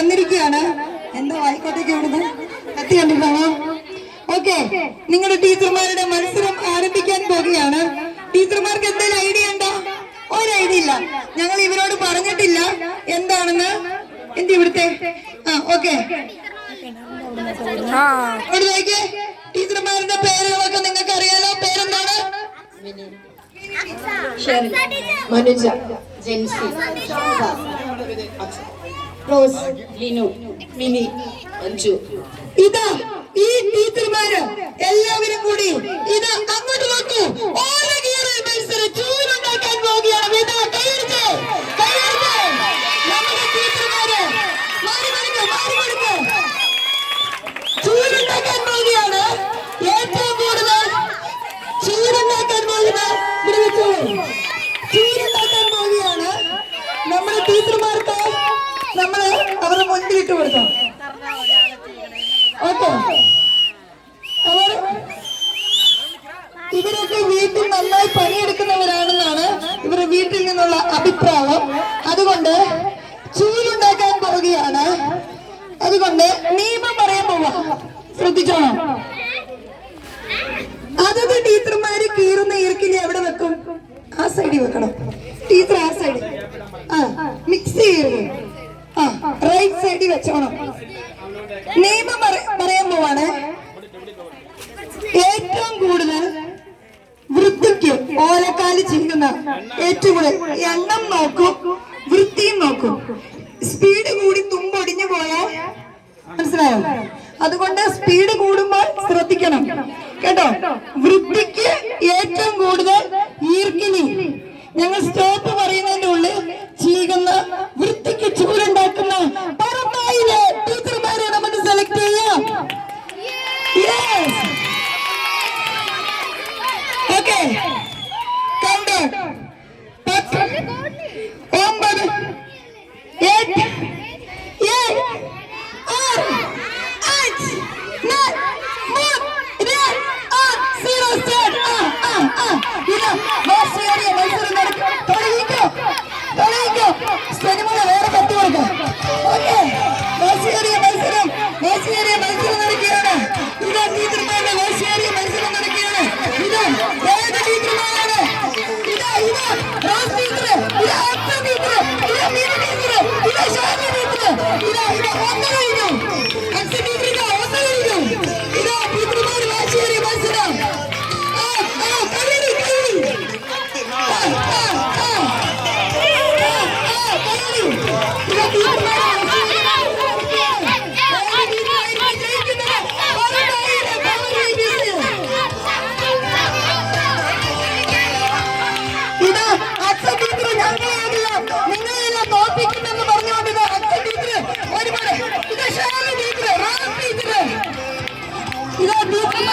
വന്നിരിക്കുകയാണ്. എന്താ വായിക്കോട്ടേക്ക് ഇവിടുന്ന് കത്തി കണ്ടിട്ടാണോ? ഓക്കെ, നിങ്ങളുടെ ടീച്ചർമാരുടെ മത്സരം ആരംഭിക്കാൻ പോകുകയാണ്. ടീച്ചർമാർക്ക് എന്തെങ്കിലും ഐഡിയ ഉണ്ടോ? ഒരു ഐഡിയ ഇല്ല. ഞങ്ങൾ ഇവരോട് പറഞ്ഞിട്ടില്ല എന്താണെന്ന്. എന്ത് ഇവിടുത്തെ ഓക്കെ, ടീച്ചർമാരുടെ പേരുകളൊക്കെ നിങ്ങൾക്ക് അറിയാലോ. പേരെന്താണ്? മനുജ, ജെൻസി, റോസ്, ലിനു, മിനി, അഞ്ജു. ഇതാ ഈ ടീച്ചർമാര് എല്ലാവരും കൂടി ഇതാ അങ്ങോട്ട് നോക്കൂ. ഓരോ ഗിയറിൽ മത്സരം ചൂടുണ്ടാക്കാൻ പോവുകയാണ്. ഇതാ കൈയടിച്ച് നമ്മുടെ ടീച്ചർമാര് മാറി കൊടുക്ക് ചൂടുണ്ടാക്കാൻ പോവുകയാണ്. ഏറ്റവും കൂടുതൽ ചൂടുണ്ടാക്കാൻ പോകുന്നത് ചൂടുണ്ടാക്കാൻ പോവുകയാണ്. നമ്മുടെ ടീച്ചർമാർക്ക് നമ്മള് അവരുടെ മുൻപിലിട്ട് കൊടുക്കാം. ഓക്കെ, ഇവരൊക്കെ വീട്ടിൽ നന്നായി പണിയെടുക്കുന്നവരാണെന്നാണ് ഇവരുടെ വീട്ടിൽ നിന്നുള്ള അഭിപ്രായം. അതുകൊണ്ട് ചൂലുണ്ടാക്കാൻ പോവുകയാണ്. അതുകൊണ്ട് നിയമം പറയാൻ പോവാ, ശ്രദ്ധിച്ചോണം. അതത് ടീച്ചർമാര് കീറുന്ന ഈർക്കിലി എവിടെ വെക്കും? ആ സൈഡിൽ വെക്കണം. ടീച്ചർ ആ സൈഡിൽ മിക്സ് ചെയ്യരുത്. റൈറ്റ് സൈഡിൽ വെച്ചോണം. നിയമം പറയാൻ പോവാണ്. ഏറ്റവും കൂടുതൽ വൃത്തിക്ക് ഓലക്കാല് ചെയ്യുന്ന ഏറ്റവും കൂടുതൽ എണ്ണം നോക്കും, വൃത്തിയും നോക്കും. സ്പീഡ് കൂടി തുമ്പൊടിഞ്ഞു പോയാൽ മനസ്സിലായോ? അതുകൊണ്ട് സ്പീഡ് കൂടുമ്പോൾ ശ്രദ്ധിക്കണം കേട്ടോ. വൃത്തിക്ക് ഏറ്റവും കൂടുതൽ ഈർക്കിലി ഞങ്ങൾ സ്റ്റോപ്പ് പറയുന്നതിന്റെ ഉള്ളിൽ ചെയ്യുന്ന വൃത്തിക്ക് ചൂടുണ്ടാക്കുന്ന പറമ്പായിലെ ടീച്ചർമാരെ നമുക്ക് സെലക്ട് ചെയ്യാം. Okay, count 10, 9, 8, 7, 6, 5, 4, 3, 2, 1, 0. വേറെ കത്തി കൊടുക്കാം. ഓക്കെ, വാശിയേറിയ മത്സരം നടക്കുകയാണ്. ഇതാ ടീച്ചർമാരുടെ വാശിയേറിയ മത്സരം നടക്കുകയാണ്. ഇതാ ഏത് ടീച്ചർമാരാണ്? ഇതാ റോസ് ടീച്ചർ, ഇതാ അക്ക ടീച്ചർ, ഇതാ മീന ടീച്ചർ, ഇതാ ഷാജി ടീച്ചർ. ഇതാ ഒന്ന് കഴിഞ്ഞു. അക്ക ടീച്ചർ ഇതാ ഒന്ന് കഴിഞ്ഞു. ഇതാ ടീച്ചർമാരുടെ വാശിയേറിയ മത്സരം. നിങ്ങളെല്ലാം തോൽപ്പിക്കുമെന്ന് പറഞ്ഞുകൊണ്ട് അച്ഛൻ ടീച്ചർ ഒരുപാട് ഇത് ഷാല ടീച്ചർ, റാം ടീച്ചർ, ഇതാ ടീച്ചർ.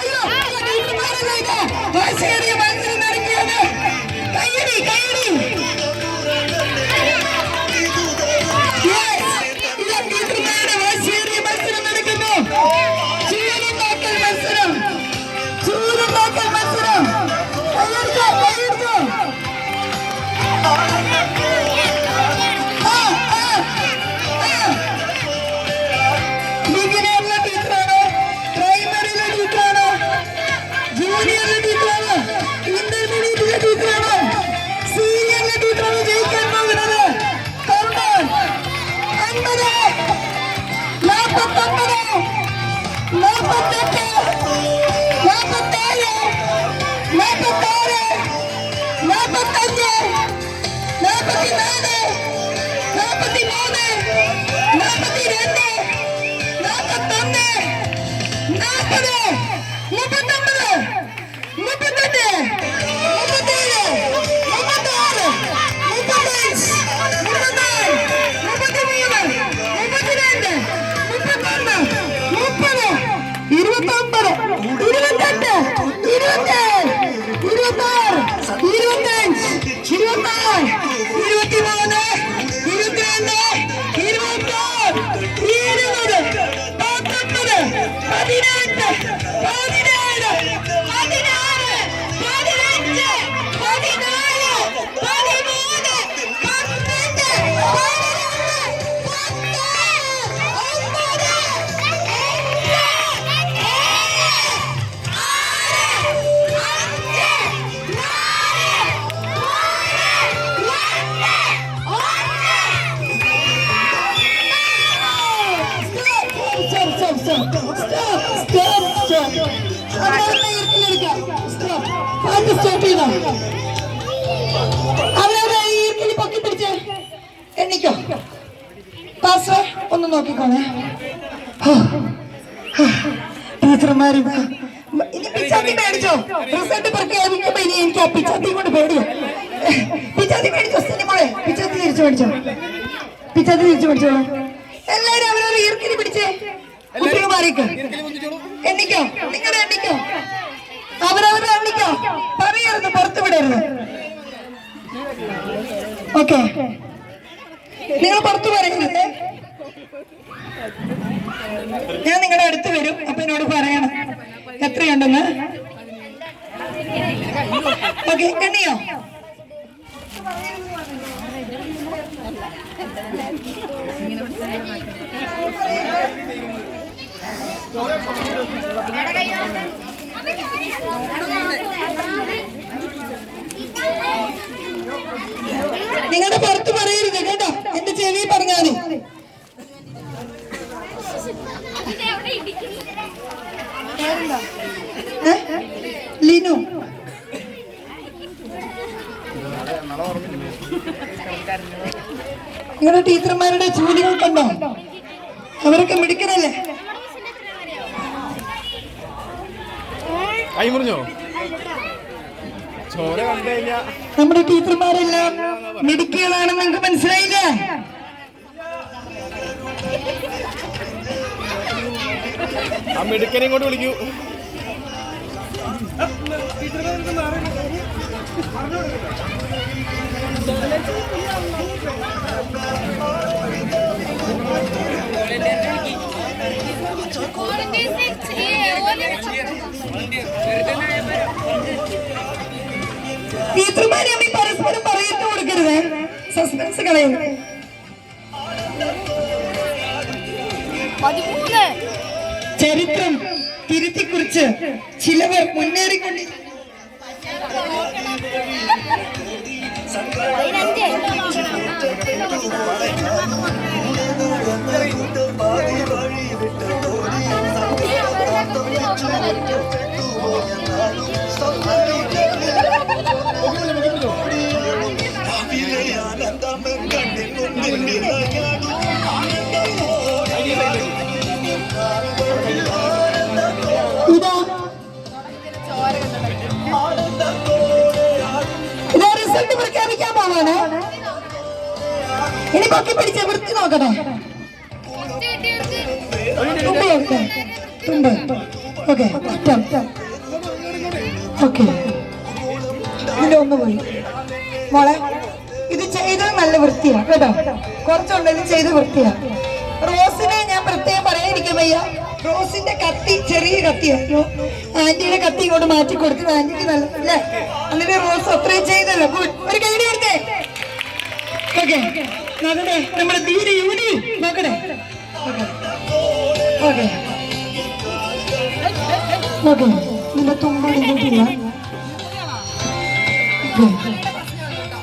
അയ്യോ ടീച്ചർമാരല്ല, ഇതാ വാശിയേറിയ മത്സരം നടക്കുകയാണ്. കയ്യടി ഇതാ ടീച്ചർമാരുടെ വാശിയേറിയ മത്സരം നടക്കുന്നു. ചൂടുണ്ടാക്കൽ മത്സരം. കയ്യെടുത്തോ. ബിഗിനറിലെ ടീച്ചറാണോ? പ്രൈമറിയിലെ ടീച്ചറാണോ? ജൂനിയറിലെ ടീച്ചറാണോ? ഇന്റർമീഡിയറ്റിലെ ടീച്ചറാണോ? സീനിയറിലെ ടീച്ചറാണോ ജയിക്കാൻ പോകുന്നത്? 50, 49, 48, 47, 46, 45, 44, 43, 42, 41, 40, 39, 38, 37, 38, 35, 36, 37, 38, 39, 30, 29, 28, 27, 26, 25, 26, 23, 22, 26, 20, 19, 18, 17, ക്ലാസ് സ്റ്റാർട്ട് ചെയ്തോ? അവരവരെ ഈർക്കിലി പൊക്കി പിടിച്ച് എണ്ണിക്കോ. പാസ്റ്റർ ഒന്ന് നോക്കിക്കോണേ. ടീച്ചർമാർ ഇനി പിച്ചാത്തി മേടിച്ചോ? റിസൾട്ട് പ്രഖ്യാപിക്കുമ്പോ ഇനി എനിക്ക് ആ പിച്ചാത്തി കൊണ്ട് പേടിയോ? പിച്ചാത്തി മേടിച്ചോ? സിനിമകളെ പിച്ചാത്തി തിരിച്ചു മേടിച്ചോ? പിച്ചാത്തി തിരിച്ചു മേടിച്ചോളൂ. എല്ലാരും അവരവരെ ഈർക്കിലി പിടിച്ചേ. കുട്ടികൾ മാറിക്കോ. എണ്ണിക്കോ, നിങ്ങളുടെ എണ്ണിക്കോ, അവരവരെ എണ്ണിക്കോ. പറയരുത്, പുറത്തു വിടരുത്. ഓക്കെ, നിങ്ങൾ പുറത്തു പറയരുത്. ഞാൻ നിങ്ങളുടെ അടുത്ത് വരും, അപ്പൊ എന്നോട് പറയണം എത്രയുണ്ടെന്ന്. ഓക്കെ, എണ്ണിയോ? നിങ്ങളുടെ പുറത്ത് പറയരുത് കേട്ടോ, എന്റെ ചെവി പറഞ്ഞാല്. ലിനു, നിങ്ങളുടെ ടീച്ചർമാരുടെ ജോലികൾ കണ്ടോ? അവരൊക്കെ മിടുക്കനല്ലേ? നമ്മുടെ ടീച്ചർമാരെല്ലാം മിടുക്കികളാണെന്ന് നിങ്ങൾക്ക് മനസ്സിലായില്ലേ? ആ മിടുക്കനെ ഇങ്ങോട്ട് വിളിക്കൂ. ടീച്ചർമാരെ അമ്മ പരസ്പരം പറയത്ത് കൊടുക്കരുത്, സസ്പെൻസ് കളയരുത്. ചരിത്രം തിരുത്തിക്കുറിച്ച് ചിലവർ മുന്നേറിക്കൊണ്ടി ഇതാ റിസൾട്ട് പ്രഖ്യാപിക്കാൻ പോവാണ്. ഇനി പൊക്കി പിടിച്ച വൃത്തി നോക്കട്ടെ. തുമ്പ് നോക്കട്ടെ, തുമ്പ്. ഓക്കെ, ഓക്കെ, ഇതിന്റെ ഒന്ന് പോയി. മോളെ, ഇത് ചെയ്തത് നല്ല വൃത്തിയാ കേട്ടോ. കുറച്ചുണ്ടെങ്കിലും ചെയ്ത് വൃത്തിയാ. റോസിനെ ഞാൻ പ്രത്യേകം പറയാതിരിക്കാൻ വയ്യ. റോസിന്റെ കത്തി ചെറിയ കത്തിയായിരുന്നു. ആന്റിയുടെ കത്തി ഇങ്ങോട്ട് മാറ്റി കൊടുത്തത് ആന്റിക്ക് നല്ലതല്ലേ? എന്നിട്ട് റോസ് അത്രയും ചെയ്തല്ലോ. ഒരു കൈഡി എടുത്തേ. ഓക്കെ, നോക്കട്ടെ നമ്മുടെ തീരെ യൂണി നോക്കട്ടെ. ഓക്കെ, ഓക്കെ, നിന്റെ തുമ്പ ഇങ്ങോട്ടില്ല.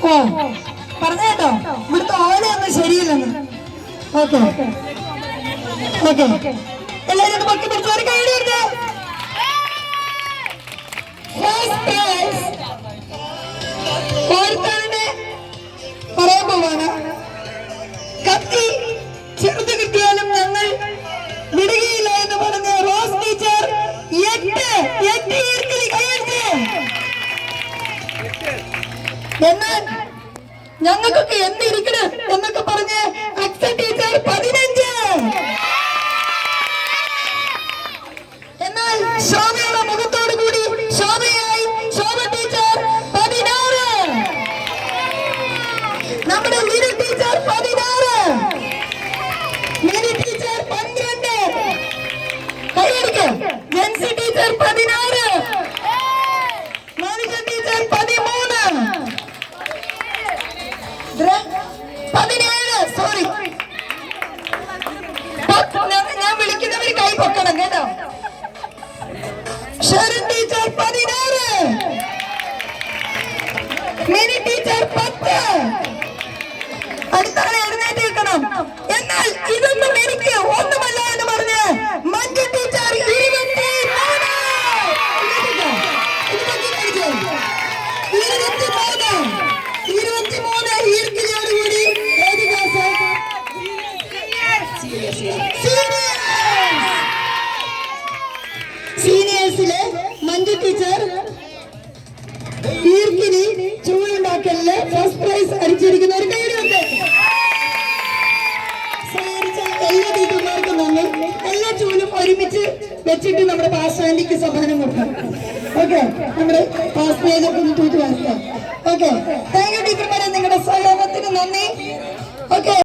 ഓ, പറഞ്ഞേട്ടോ ഇവിടുത്തെ ഓലയൊന്നും ശരിയില്ലെന്ന്. ഓക്കെ, ഓക്കെ, എല്ലാരും പൊക്കി പിടിച്ച് ഒരു കൈഡി എടുത്തേ. ഓരോരുത്തരുടെ പറയാൻ പോവാണ്. കത്തി ചെറുത് കിട്ടിയാലും ഞങ്ങൾ വിടുകയില്ല എന്ന് പറഞ്ഞ റോസ് ടീച്ചർ 8 ഈർക്കിലി കൈയെടുത്ത്. എന്നാൽ ഞങ്ങൾക്കൊക്കെ എന്തിരിക്കണം എന്നൊക്കെ പറഞ്ഞ് അക്സ ടീച്ചർ 15. എന്നാൽ ശോഭയുടെ മുഖത്തോടു കൂടി ശോഭയായി ശോഭ ടീച്ചർ 16. നമ്മുടെ മിനി ടീച്ചർ 16, മിനി ടീച്ചർ 12, കൈയടിക്കും. Jency teacher 16, Monika teacher 13, 17. Sorry, ഞാൻ വിളിക്കുന്നവര് കൈ പൊക്കണം കേട്ടോ. Sherin teacher 16, Mini teacher 10. അടുത്താളെ എഴുന്നേറ്റ് നിൽക്കണം. എന്നാൽ ഇതൊന്നും എനിക്ക് ഒന്നുമല്ല എന്ന് പറഞ്ഞ് മഞ്ജു ടീച്ചർ 23. സഹകരിച്ചിരിക്കുന്ന ഒരു കൈയുണ്ട്. സഹകരിച്ച എല്ലാ ടീച്ചർമാർക്കും നന്ദി. എല്ലാ ചൂലും ഒരുമിച്ച് വെച്ചിട്ട് നമ്മുടെ പാസ്വാൻഡിക്ക് സമ്മാനം കൊടുക്കാം. ഓക്കെ, നമ്മുടെ പാസ്വേജൊക്കെ ഒന്ന് തൂത്ത് വാർത്താം. ഓക്കെ, താങ്ക് യു ടീച്ചർമാരെ, നിങ്ങളുടെ സഹകരണത്തിന് നന്ദി. ഓക്കെ.